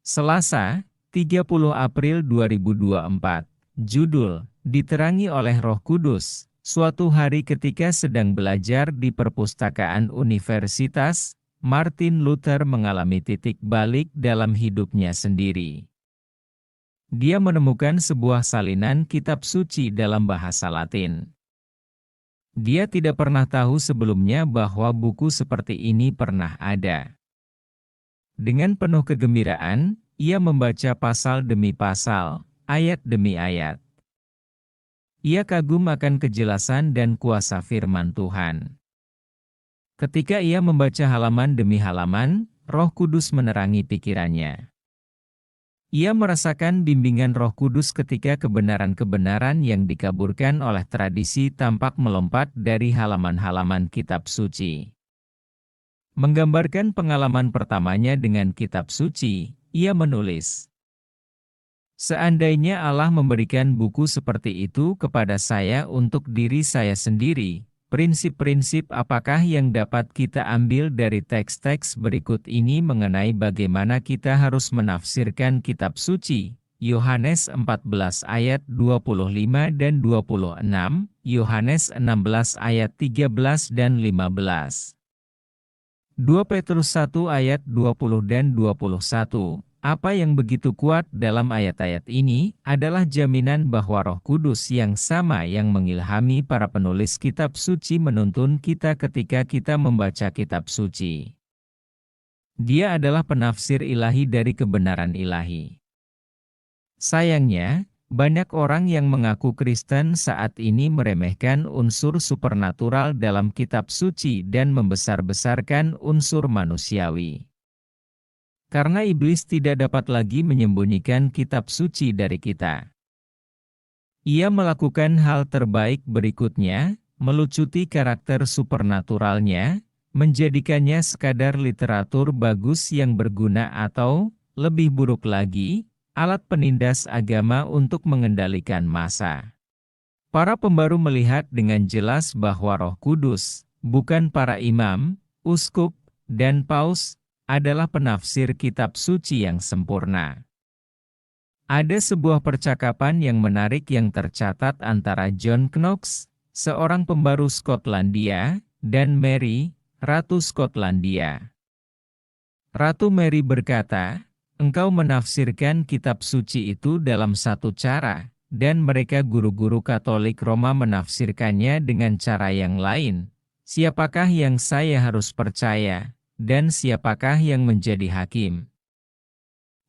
Selasa, 30 April 2024. Judul, Diterangi oleh Roh Kudus. Suatu hari ketika sedang belajar di perpustakaan universitas, Martin Luther mengalami titik balik dalam hidupnya sendiri. Dia menemukan sebuah salinan kitab suci dalam bahasa Latin. Dia tidak pernah tahu sebelumnya bahwa buku seperti ini pernah ada. Dengan penuh kegembiraan, ia membaca pasal demi pasal, ayat demi ayat. Ia kagum akan kejelasan dan kuasa firman Tuhan. Ketika ia membaca halaman demi halaman, Roh Kudus menerangi pikirannya. Ia merasakan bimbingan Roh Kudus ketika kebenaran-kebenaran yang dikaburkan oleh tradisi tampak melompat dari halaman-halaman kitab suci. Menggambarkan pengalaman pertamanya dengan kitab suci, ia menulis, "Seandainya Allah memberikan buku seperti itu kepada saya untuk diri saya sendiri, prinsip-prinsip apakah yang dapat kita ambil dari teks-teks berikut ini mengenai bagaimana kita harus menafsirkan kitab suci?" Yohanes 14 ayat 25 dan 26, Yohanes 16 ayat 13 dan 15. 2 Petrus 1 ayat 20 dan 21. Apa yang begitu kuat dalam ayat-ayat ini adalah jaminan bahwa Roh Kudus yang sama yang mengilhami para penulis kitab suci menuntun kita ketika kita membaca kitab suci. Dia adalah penafsir ilahi dari kebenaran ilahi. Sayangnya, banyak orang yang mengaku Kristen saat ini meremehkan unsur supernatural dalam kitab suci dan membesar-besarkan unsur manusiawi. Karena iblis tidak dapat lagi menyembunyikan kitab suci dari kita. Ia melakukan hal terbaik berikutnya, melucuti karakter supernaturalnya, menjadikannya sekadar literatur bagus yang berguna atau, lebih buruk lagi, alat penindas agama untuk mengendalikan massa. Para pembaru melihat dengan jelas bahwa Roh Kudus, bukan para imam, uskup, dan paus, adalah penafsir kitab suci yang sempurna. Ada sebuah percakapan yang menarik yang tercatat antara John Knox, seorang pembaru Skotlandia, dan Mary, Ratu Skotlandia. Ratu Mary berkata, "Engkau menafsirkan kitab suci itu dalam satu cara, dan mereka guru-guru Katolik Roma menafsirkannya dengan cara yang lain. Siapakah yang saya harus percaya? Dan siapakah yang menjadi hakim?"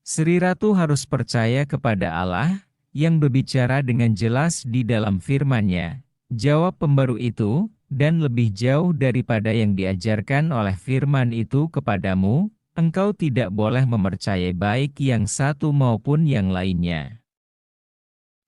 Sri Ratu harus percaya kepada Allah, yang berbicara dengan jelas di dalam firman-Nya, jawab pembaru itu, dan lebih jauh daripada yang diajarkan oleh firman itu kepadamu, engkau tidak boleh mempercayai baik yang satu maupun yang lainnya.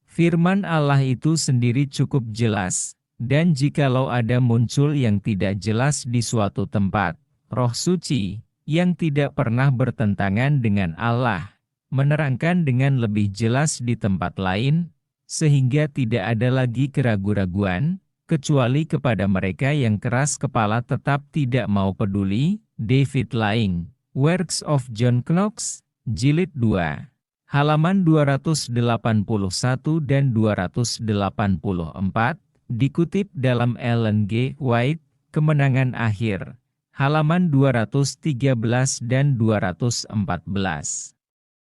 Firman Allah itu sendiri cukup jelas, dan jikalau ada muncul yang tidak jelas di suatu tempat, Roh Suci, yang tidak pernah bertentangan dengan Allah, menerangkan dengan lebih jelas di tempat lain, sehingga tidak ada lagi keraguan-raguan, kecuali kepada mereka yang keras kepala tetap tidak mau peduli. David Laing, Works of John Knox, Jilid 2, halaman 281 dan 284, dikutip dalam Ellen G. White, Kemenangan Akhir, halaman 213 dan 214.